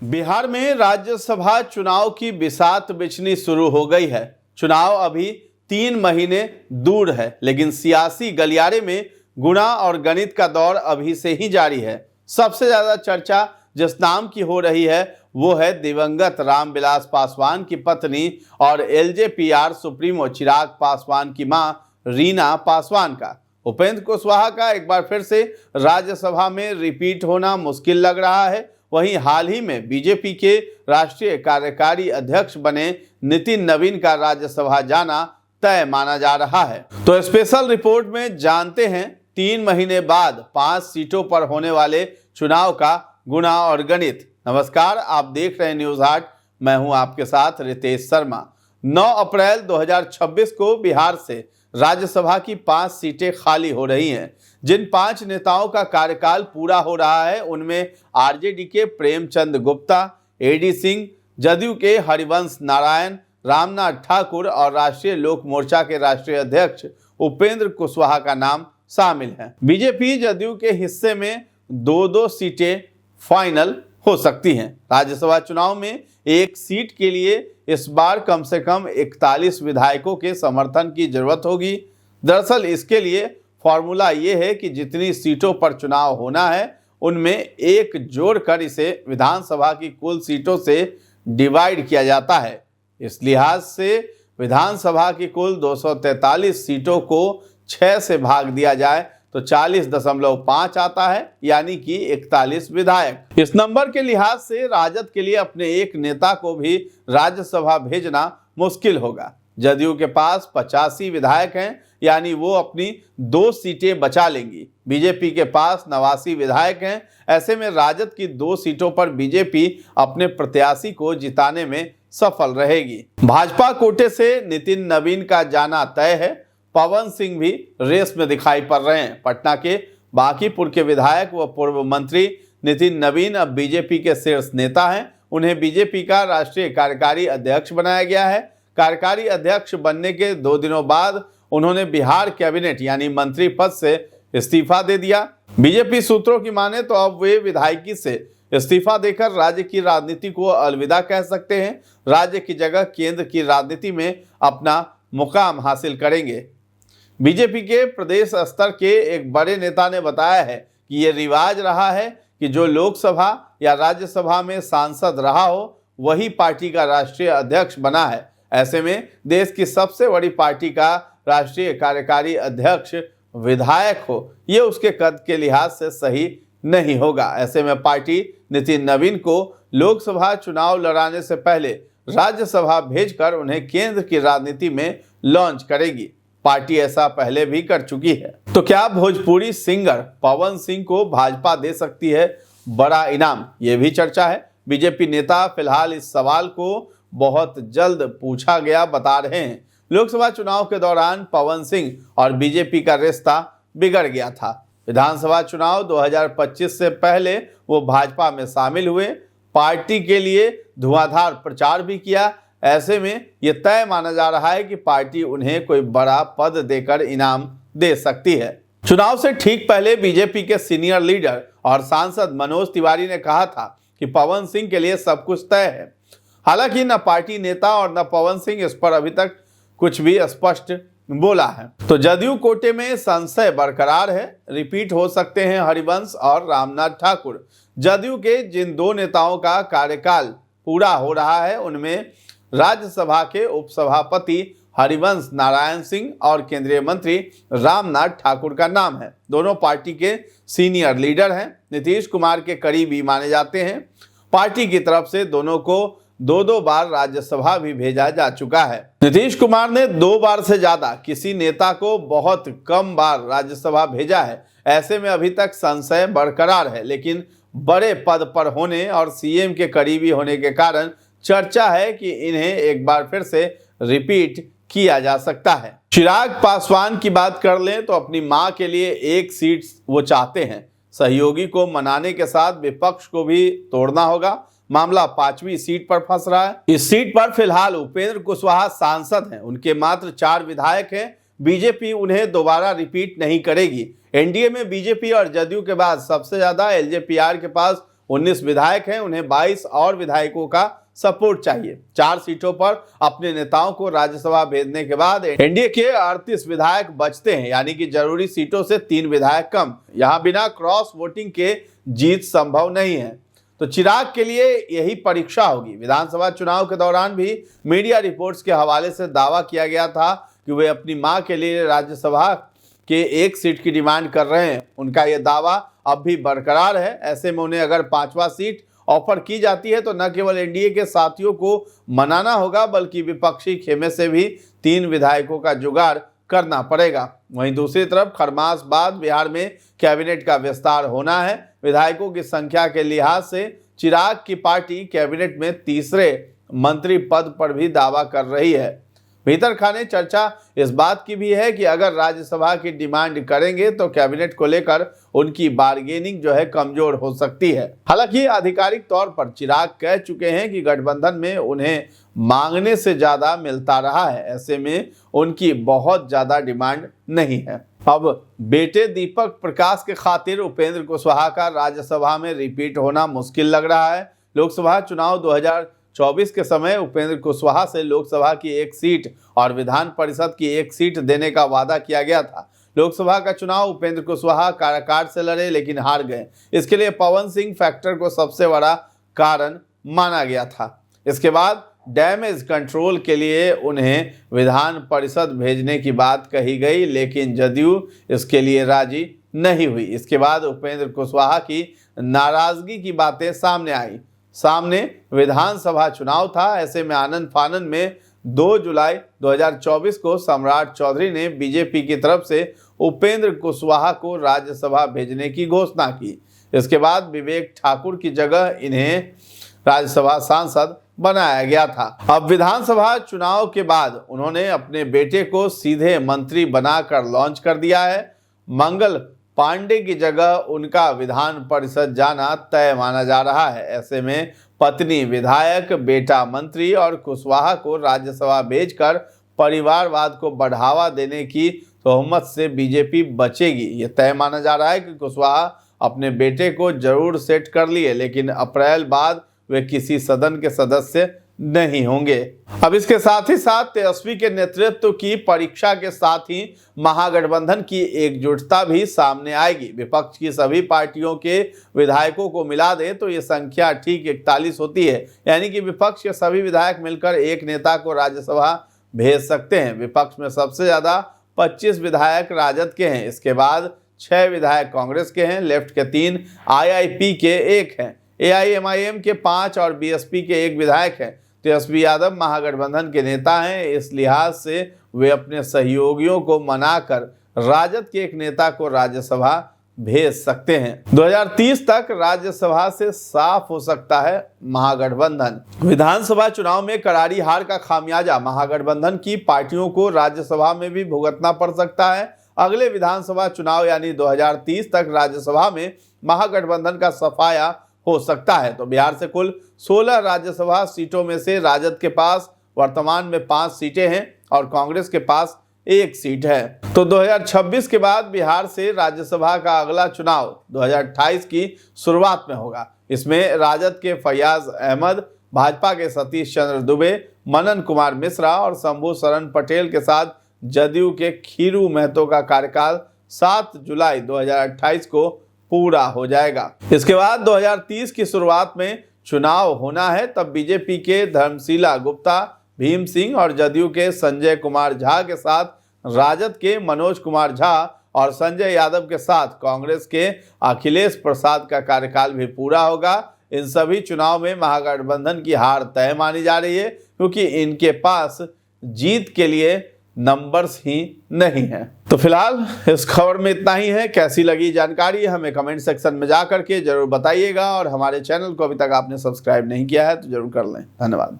बिहार में राज्यसभा चुनाव की बिसात बिछनी शुरू हो गई है। चुनाव अभी 3 महीने दूर है, लेकिन सियासी गलियारे में गुणा और गणित का दौर अभी से ही जारी है। सबसे ज्यादा चर्चा जिस नाम की हो रही है वो है दिवंगत रामविलास पासवान की पत्नी और एलजेपीआर सुप्रीमो चिराग पासवान की मां रीना पासवान का। उपेंद्र कुशवाहा का एक बार फिर से राज्यसभा में रिपीट होना मुश्किल लग रहा है। वहीं हाल ही में बीजेपी के राष्ट्रीय कार्यकारी अध्यक्ष बने नितिन नवीन का राज्यसभा जाना तय माना जा रहा है। तो स्पेशल रिपोर्ट में जानते हैं 3 महीने बाद 5 सीटों पर होने वाले चुनाव का गुणा और गणित। नमस्कार, आप देख रहे हैं न्यूज हाट। मैं हूं आपके साथ रितेश शर्मा। 9 अप्रैल 2026 को बिहार से राज्यसभा की 5 सीटें खाली हो रही हैं। जिन 5 नेताओं का कार्यकाल पूरा हो रहा है उनमें आरजेडी के प्रेमचंद गुप्ता, एडी सिंह, जदयू के हरिवंश नारायण, रामनाथ ठाकुर और राष्ट्रीय लोक मोर्चा के राष्ट्रीय अध्यक्ष उपेंद्र कुशवाहा का नाम शामिल है। बीजेपी जदयू के हिस्से में 2-2 सीटें फाइनल हो सकती हैं। राज्यसभा चुनाव में एक सीट के लिए इस बार कम से कम 41 विधायकों के समर्थन की जरूरत होगी। दरअसल इसके लिए फॉर्मूला ये है कि जितनी सीटों पर चुनाव होना है उनमें एक जोड़कर इसे विधानसभा की कुल सीटों से डिवाइड किया जाता है। इस लिहाज से विधानसभा की कुल 243 सीटों को 6 से भाग दिया जाए तो 40.5 आता है, यानी कि 41 विधायक। इस नंबर के लिहाज से राजद के लिए अपने एक नेता को भी राज्यसभा भेजना मुश्किल होगा। जदयू के पास 85 विधायक हैं, यानी वो अपनी 2 सीटें बचा लेंगी। बीजेपी के पास 89 विधायक हैं। ऐसे में राजद की 2 सीटों पर बीजेपी अपने प्रत्याशी को जिताने में सफल रहेगी। भाजपा कोटे से नितिन नवीन का जाना तय है। पवन सिंह भी रेस में दिखाई पड़ रहे हैं। पटना के बांकीपुर के विधायक व पूर्व मंत्री नितिन नवीन अब बीजेपी के शीर्ष नेता हैं। उन्हें बीजेपी का राष्ट्रीय कार्यकारी अध्यक्ष बनाया गया है। कार्यकारी अध्यक्ष बनने के 2 दिनों बाद उन्होंने बिहार कैबिनेट यानी मंत्री पद से इस्तीफा दे दिया। बीजेपी सूत्रों की माने तो अब वे विधायकी से इस्तीफा देकर राज्य की राजनीति को अलविदा कह सकते हैं। राज्य की जगह केंद्र की राजनीति में अपना मुकाम हासिल करेंगे। बीजेपी के प्रदेश स्तर के एक बड़े नेता ने बताया है कि ये रिवाज रहा है कि जो लोकसभा या राज्यसभा में सांसद रहा हो वही पार्टी का राष्ट्रीय अध्यक्ष बना है। ऐसे में देश की सबसे बड़ी पार्टी का राष्ट्रीय कार्यकारी अध्यक्ष विधायक हो, ये उसके कद के लिहाज से सही नहीं होगा। ऐसे में पार्टी नितिन नवीन को लोकसभा चुनाव लड़ाने से पहले राज्यसभा भेजकर उन्हें केंद्र की राजनीति में लॉन्च करेगी। पार्टी ऐसा पहले भी कर चुकी है। तो क्या भोजपुरी सिंगर पवन सिंह को भाजपा दे सकती है बड़ा इनाम? ये भी चर्चा है। बीजेपी नेता फिलहाल इस सवाल को बहुत जल्द पूछा गया बता रहे हैं। लोकसभा चुनाव के दौरान पवन सिंह और बीजेपी का रिश्ता बिगड़ गया था। विधानसभा चुनाव 2025 से पहले वो भाजपा में शामिल हुए, पार्टी के लिए धुआंधार प्रचार भी किया। ऐसे में यह तय माना जा रहा है कि पार्टी उन्हें कोई बड़ा पद देकर इनाम दे सकती है। चुनाव से ठीक पहले बीजेपी के सीनियर लीडर और सांसद मनोज तिवारी ने कहा था कि पवन सिंह के लिए सब कुछ तय है। हालांकि न पार्टी नेता और न पवन सिंह इस पर अभी तक कुछ भी स्पष्ट बोला है। तो जदयू कोटे में संशय बरकरार है। रिपीट हो सकते हैं हरिवंश और रामनाथ ठाकुर। जदयू के जिन 2 नेताओं का कार्यकाल पूरा हो रहा है उनमें राज्यसभा के उपसभापति हरिवंश नारायण सिंह और केंद्रीय मंत्री रामनाथ ठाकुर का नाम है। दोनों पार्टी के सीनियर लीडर हैं, नीतीश कुमार के करीबी माने जाते हैं। पार्टी की तरफ से दोनों को 2-2 बार राज्यसभा भी भेजा जा चुका है। नीतीश कुमार ने 2 बार से ज्यादा किसी नेता को बहुत कम बार राज्यसभा भेजा है। ऐसे में अभी तक संशय बरकरार है, लेकिन बड़े पद पर होने और सीएम के करीबी होने के कारण चर्चा है कि इन्हें एक बार फिर से रिपीट किया जा सकता है। चिराग पासवान की बात कर लें तो अपनी मां के लिए एक सीट वो चाहते हैं। सहयोगी को मनाने के साथ विपक्ष को भी तोड़ना होगा। मामला 5वीं सीट पर फंस रहा है। इस सीट पर फिलहाल उपेंद्र कुशवाहा सांसद हैं। उनके मात्र 4 विधायक हैं। बीजेपी उन्हें दोबारा रिपीट नहीं करेगी। एनडीए में बीजेपी और जदयू के बाद सबसे ज्यादा एलजेपीआर के पास 19 विधायक हैं, उन्हें 22 और विधायकों का सपोर्ट चाहिए। 4 सीटों पर अपने नेताओं को राज्यसभा भेजने के बाद एनडीए के 38 विधायक बचते हैं, यानी कि जरूरी सीटों से 3 विधायक कम। यहां बिना क्रॉस वोटिंग के जीत संभव नहीं है। तो चिराग के लिए यही परीक्षा होगी। विधानसभा चुनाव के दौरान भी मीडिया रिपोर्ट्स के हवाले से दावा किया गया था कि वे अपनी मां के लिए राज्यसभा के 1 सीट की डिमांड कर रहे हैं। उनका यह दावा अब भी बरकरार है। ऐसे में उन्हें अगर 5वां सीट ऑफर की जाती है तो न केवल एनडीए के साथियों को मनाना होगा, बल्कि विपक्षी खेमे से भी 3 विधायकों का जुगाड़ करना पड़ेगा। वहीं दूसरी तरफ खरमास बाद बिहार में कैबिनेट का विस्तार होना है। विधायकों की संख्या के लिहाज से चिराग की पार्टी कैबिनेट में तीसरे मंत्री पद पर भी दावा कर रही है। भीतर खाने चर्चा इस बात की भी है कि अगर राज्यसभा की डिमांड करेंगे तो कैबिनेट को लेकर उनकी बार्गेनिंग जो है कमजोर हो सकती है। हालांकि आधिकारिक तौर पर चिराग कह चुके हैं कि गठबंधन में उन्हें मांगने से ज्यादा मिलता रहा है, ऐसे में उनकी बहुत ज्यादा डिमांड नहीं है। अब बेटे दीपक प्रकाश के खातिर उपेंद्र कुशवाहा का राज्यसभा में रिपीट होना मुश्किल लग रहा है। लोकसभा चुनाव 2024 के समय उपेंद्र कुशवाहा से लोकसभा की 1 सीट और विधान परिषद की 1 सीट देने का वादा किया गया था। लोकसभा का चुनाव उपेंद्र कुशवाहा काराकाट से लड़े लेकिन हार गए। इसके लिए पवन सिंह फैक्टर को सबसे बड़ा कारण माना गया था। इसके बाद डैमेज कंट्रोल के लिए उन्हें विधान परिषद भेजने की बात कही गई, लेकिन जदयू इसके लिए राजी नहीं हुई। इसके बाद उपेंद्र कुशवाहा की नाराजगी की बातें सामने आई। सामने विधानसभा चुनाव था। ऐसे में आनंद फानन में 2 जुलाई 2024 को सम्राट चौधरी ने बीजेपी की तरफ से उपेंद्र कुशवाहा को राज्यसभा भेजने की घोषणा की। इसके बाद विवेक ठाकुर की जगह इन्हें राज्यसभा सांसद बनाया गया था। अब विधानसभा चुनाव के बाद उन्होंने अपने बेटे को सीधे मंत्री बनाकर लॉन्च कर दिया है। मंगल पांडे की जगह उनका विधान परिषद जाना तय माना जा रहा है। ऐसे में पत्नी विधायक, बेटा मंत्री और कुशवाहा को राज्यसभा भेजकर परिवारवाद को बढ़ावा देने की तोहमत से बीजेपी बचेगी। ये तय माना जा रहा है कि कुशवाहा अपने बेटे को जरूर सेट कर लिए, लेकिन अप्रैल बाद वे किसी सदन के सदस्य नहीं होंगे। अब इसके साथ ही साथ तेजस्वी के नेतृत्व की परीक्षा के साथ ही महागठबंधन की एकजुटता भी सामने आएगी। विपक्ष की सभी पार्टियों के विधायकों को मिला दे तो ये संख्या ठीक 41 होती है, यानी कि विपक्ष के सभी विधायक मिलकर एक नेता को राज्यसभा भेज सकते हैं। विपक्ष में सबसे ज्यादा 25 विधायक राजद के हैं। इसके बाद 6 विधायक कांग्रेस के हैं, लेफ्ट के 3, IIP के 1 हैं, AIMIM के 5 और BSP के 1 विधायक हैं। तेजस्वी यादव महागठबंधन के नेता हैं। इस लिहाज से वे अपने सहयोगियों को मनाकर राजद के एक नेता को राज्यसभा भेज सकते हैं। 2030 तक राज्यसभा से साफ हो सकता है महागठबंधन। विधानसभा चुनाव में करारी हार का खामियाजा महागठबंधन की पार्टियों को राज्यसभा में भी भुगतना पड़ सकता है। अगले विधानसभा चुनाव यानी 2030 तक राज्यसभा में महागठबंधन का सफाया हो सकता है। तो बिहार से कुल 16 राज्यसभा सीटों में से राजद के पास वर्तमान में 5 सीटें हैं और कांग्रेस के पास 1 सीट है। तो 2026 के बाद बिहार से राज्यसभा का अगला चुनाव 2028 की शुरुआत में होगा। इसमें राजद के फैयाज अहमद, भाजपा के सतीश चंद्र दुबे, मनन कुमार मिश्रा और शंभू शरण पटेल के साथ जदयू के खीरू महतो का कार्यकाल 7 जुलाई 2028 को पूरा हो जाएगा। इसके बाद 2030 की शुरुआत में चुनाव होना है। तब बीजेपी के धर्मशीला गुप्ता, भीम सिंह और जदयू के संजय कुमार झा के साथ राजद के मनोज कुमार झा और संजय यादव के साथ कांग्रेस के अखिलेश प्रसाद का कार्यकाल भी पूरा होगा। इन सभी चुनाव में महागठबंधन की हार तय मानी जा रही है, क्योंकि इनके पास जीत के लिए नंबर्स ही नहीं है। तो फिलहाल इस खबर में इतना ही है। कैसी लगी जानकारी हमें कमेंट सेक्शन में जा करके जरूर बताइएगा और हमारे चैनल को अभी तक आपने सब्सक्राइब नहीं किया है तो जरूर कर लें। धन्यवाद।